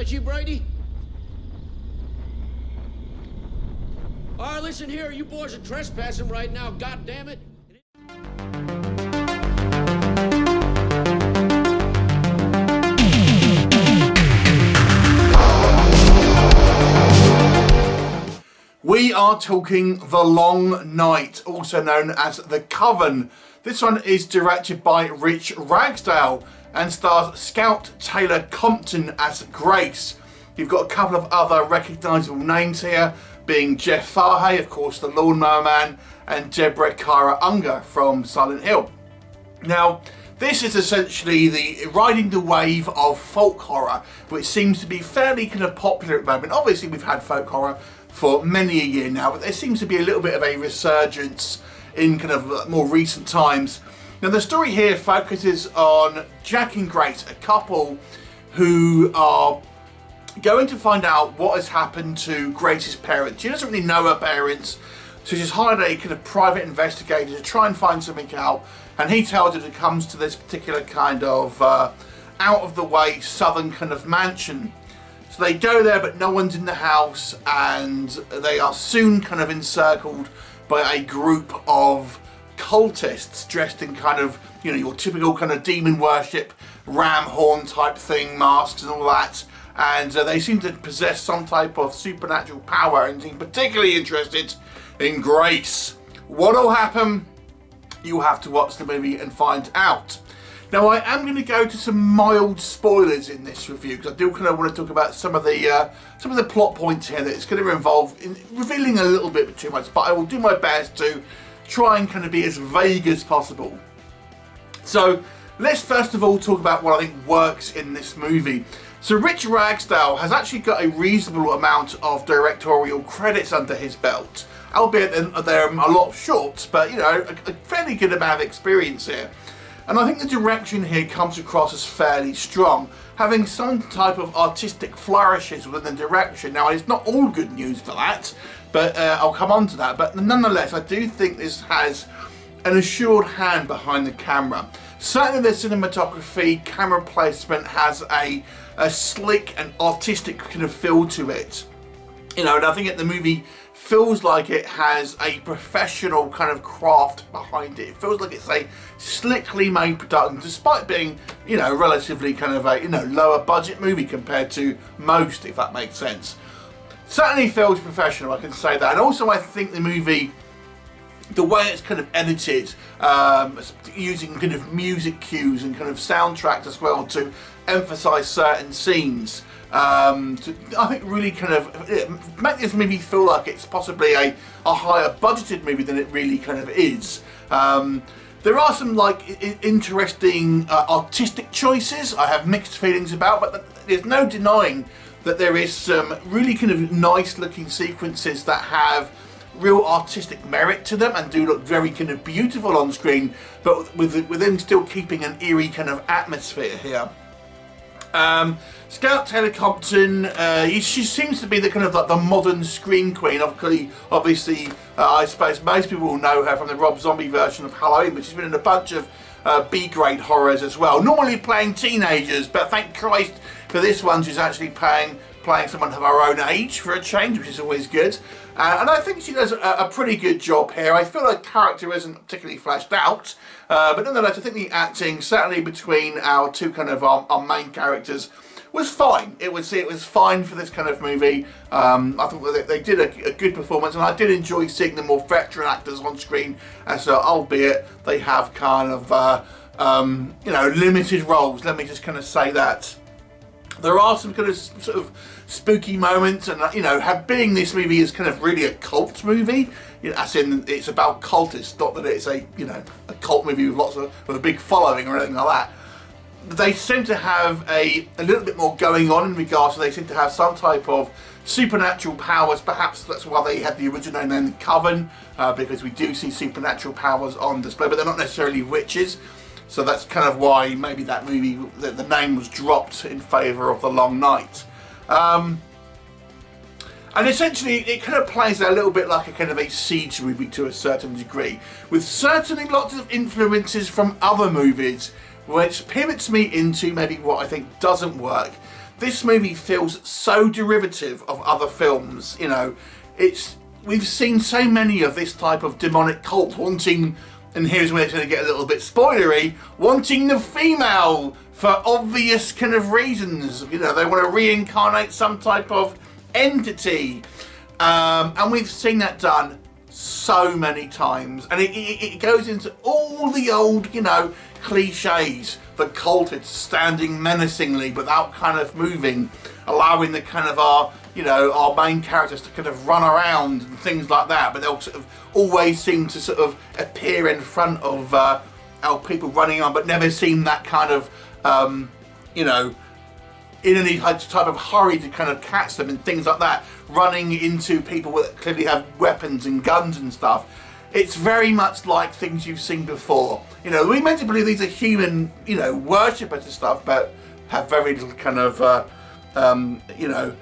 that you, Brady? All right, listen here. You boys are trespassing right now, God damn it. We are talking The Long Night, also known as The Coven. This one is directed by Rich Ragsdale and stars Scout Taylor-Compton as Grace. You've got a couple of other recognisable names here, being Jeff Fahey, of course, the Lawnmower Man, and Deborah Kara Unger from Silent Hill. Now, this is essentially riding the wave of folk horror, which seems to be fairly kind of popular at the moment. Obviously, we've had folk horror for many a year now, but there seems to be a little bit of a resurgence in kind of more recent times. Now, the story here focuses on Jack and Grace, a couple who are going to find out what has happened to Grace's parents. She doesn't really know her parents, so she's hired a kind of private investigator to try and find something out, and he tells her that it comes to this particular kind of out of the way southern kind of mansion. So they go there, but no one's in the house, and they are soon kind of encircled by a group of cultists dressed in kind of, you know, your typical kind of demon worship, ram horn type thing, masks and all that. And they seem to possess some type of supernatural power and seem particularly interested in Grace. What'll happen? You'll have to watch the movie and find out. Now, I am going to go to some mild spoilers in this review because I do kind of want to talk about some of the plot points here that it's going to involve in revealing a little bit too much, but I will do my best to try and kind of be as vague as possible. So let's first of all talk about what I think works in this movie. So Rich Ragsdale has actually got a reasonable amount of directorial credits under his belt, albeit they're a lot short, but you know, a fairly good amount of experience here. And I think the direction here comes across as fairly strong, having some type of artistic flourishes within the direction. Now, it's not all good news for that, but I'll come on to that. But nonetheless, I do think this has an assured hand behind the camera. Certainly the cinematography, camera placement has a slick and artistic kind of feel to it. You know, and I think the movie feels like it has a professional kind of craft behind it. It feels like it's a slickly made production, despite being, you know, relatively kind of a, you know, lower budget movie compared to most, if that makes sense. Certainly feels professional, I can say that. And also I think the movie, the way it's kind of edited, using kind of music cues and kind of soundtracks as well to emphasize certain scenes, to, I think, really kind of make this movie feel like it's possibly a higher budgeted movie than it really kind of is. There are some like interesting artistic choices I have mixed feelings about, but there's no denying that there is some really kind of nice looking sequences that have real artistic merit to them and do look very kind of beautiful on screen, but within still keeping an eerie kind of atmosphere here. Scout Taylor-Compton, she seems to be the kind of like the modern scream queen. Obviously, I suppose most people will know her from the Rob Zombie version of Halloween, but she's been in a bunch of B-grade horrors as well. Normally playing teenagers, but thank Christ for this one, she's actually playing someone of her own age for a change, which is always good. And I think she does a pretty good job here. I feel her character isn't particularly fleshed out, but nonetheless, I think the acting, certainly between our two kind of our main characters, was fine. It was fine for this kind of movie. I thought they did a good performance, and I did enjoy seeing the more veteran actors on screen, as albeit they have kind of you know, limited roles. Let me just kind of say that. There are some kind of sort of spooky moments, and you know, being this movie is kind of really a cult movie, you know, as in it's about cultists, not that it's a, you know, a cult movie with lots of with a big following or anything like that. They seem to have a little bit more going on in regards to, they seem to have some type of supernatural powers. Perhaps that's why they had the original name, the Coven, because we do see supernatural powers on display, but they're not necessarily witches. So that's kind of why maybe that movie, the name was dropped in favour of The Long Night. And essentially it kind of plays a little bit like a kind of a siege movie to a certain degree, with certainly lots of influences from other movies, which pivots me into maybe what I think doesn't work. this movie feels so derivative of other films. You know, we've seen so many of this type of demonic cult wanting, and here's where it's going to get a little bit spoilery, wanting the female for obvious kind of reasons. You know, they want to reincarnate some type of entity. And we've seen that done so many times. And it goes into all the old, you know, cliches. The cultists standing menacingly without kind of moving, allowing the kind of our main characters to kind of run around and things like that. But they'll sort of always seem to sort of appear in front of our people running on, but never seem that kind of, you know, in any type of hurry to kind of catch them and things like that, running into people that clearly have weapons and guns and stuff. It's very much like things you've seen before. You know, we meant to believe these are human, you know, worshippers and stuff, but have very little kind of, you know,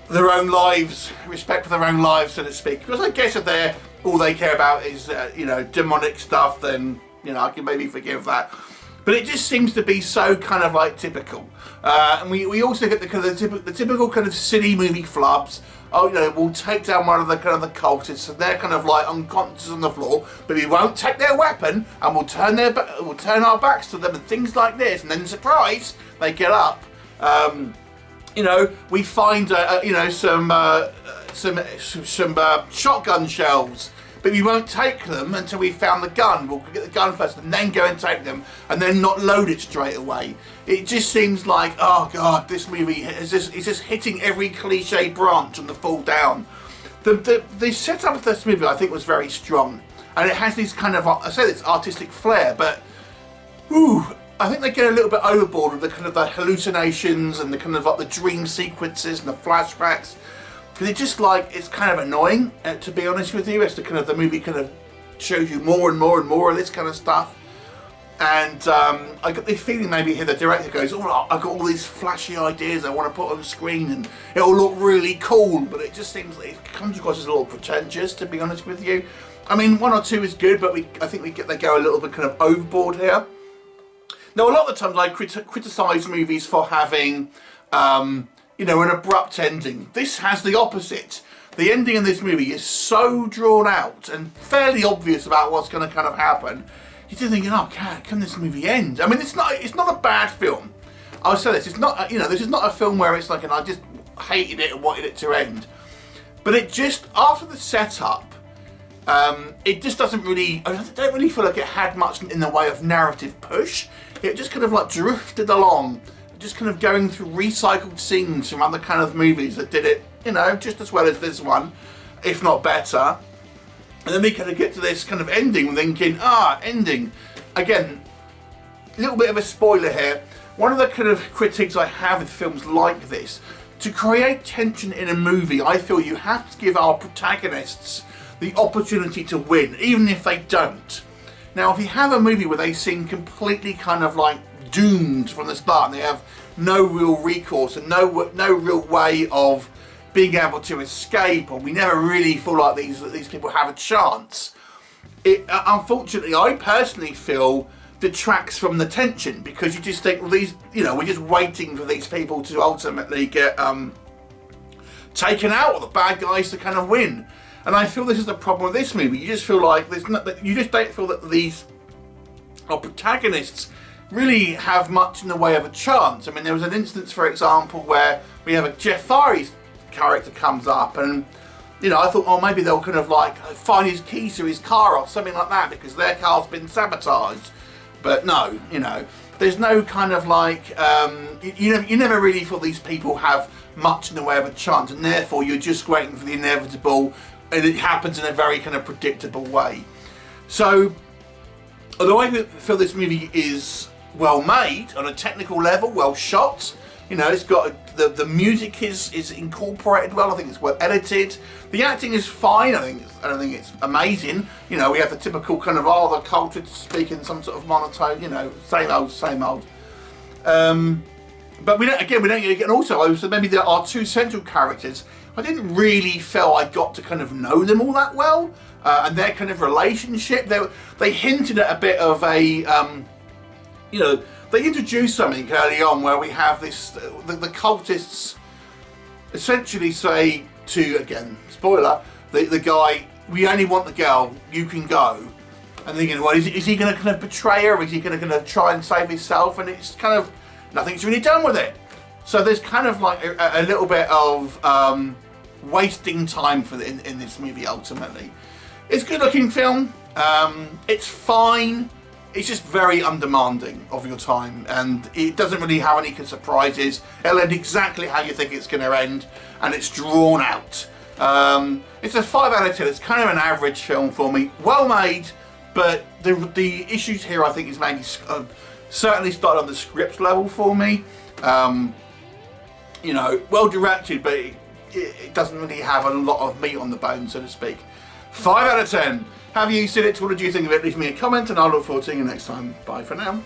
their own lives, respect for their own lives, so to speak. Because I guess if all they care about is, you know, demonic stuff, then, you know, I can maybe forgive that. But it just seems to be so kind of like typical. And we also get the typical kind of silly movie flubs. Oh, you know, we'll take down one of the kind of the cultists, and they're kind of like unconscious on the floor, but we won't take their weapon, and we'll turn our backs to them and things like this, and then surprise, they get up. You know, we find you know, some shotgun shells, but we won't take them until we found the gun. We'll get the gun first and then go and take them, and then not load it straight away. It just seems like, oh god, this movie is just hitting every cliche branch on the fall down. The setup of this movie, I think, was very strong, and it has this kind of, I say it's artistic flair, but I think they get a little bit overboard with the kind of the hallucinations and the kind of like the dream sequences and the flashbacks. Because it's just like, it's kind of annoying, to be honest with you, as the movie kind of shows you more and more and more of this kind of stuff. And I got the feeling maybe here the director goes, oh, I've got all these flashy ideas I want to put on screen and it'll look really cool, but it just seems like it comes across as a little pretentious, to be honest with you. I mean, one or two is good, but I think they go a little bit kind of overboard here. Now, a lot of the times I criticise movies for having, you know, an abrupt ending. This has the opposite. The ending in this movie is so drawn out and fairly obvious about what's going to kind of happen. You're just thinking, oh, can this movie end? I mean, it's not a bad film. I'll say this, it's not, you know, this is not a film where it's like, and I just hated it and wanted it to end. But it just, after the setup, it just doesn't really, I don't really feel like it had much in the way of narrative push. It just kind of like drifted along, just kind of going through recycled scenes from other kind of movies that did it, you know, just as well as this one, if not better. And then we kind of get to this kind of ending, thinking, ending. Again, a little bit of a spoiler here. One of the kind of critiques I have with films like this, to create tension in a movie, I feel you have to give our protagonists the opportunity to win, even if they don't. Now, if you have a movie where they seem completely kind of like doomed from the start, and they have no real recourse and no real way of being able to escape, or we never really feel like these people have a chance, it unfortunately, I personally feel, detracts from the tension, because you just think, well, these, you know, we're just waiting for these people to ultimately get taken out, or the bad guys to kind of win. And I feel this is the problem with this movie. You just feel like you just don't feel that these protagonists really have much in the way of a chance. I mean, there was an instance, for example, where we have a Jeff Farry's character comes up, and you know, I thought, oh, maybe they'll kind of like find his keys to his car or something like that because their car's been sabotaged. But no, you know, there's no kind of like, you never really feel these people have much in the way of a chance, and therefore you're just waiting for the inevitable, and it happens in a very kind of predictable way. So, although I feel this movie is well made on a technical level, well shot, you know, it's got the music is incorporated well. I think it's well edited. The acting is fine. I don't think it's amazing. You know, we have the typical kind of the culture to speak in some sort of monotone. You know, same old. But we don't get. And also, so maybe there are two central characters. I didn't really feel I got to kind of know them all that well, and their kind of relationship. They hinted at a bit of a you know, they introduce something early on where we have this, the cultists essentially say to, again, spoiler, the guy, we only want the girl, you can go. And thinking, well, is he going to kind of betray her? Or is he going to try and save himself? And it's kind of, nothing's really done with it. So there's kind of like a little bit of wasting time for in this movie ultimately. It's a good looking film. It's fine. It's just very undemanding of your time, and it doesn't really have any surprises. It'll end exactly how you think it's going to end, and it's drawn out. It's a 5 out of 10. It's kind of an average film for me. Well made, but the issues here I think is maybe certainly started on the script level for me. You know, well directed, but it doesn't really have a lot of meat on the bone, so to speak. 5 out of 10. Have you seen it? What did you think of it? Leave me a comment and I'll look forward to seeing you next time. Bye for now.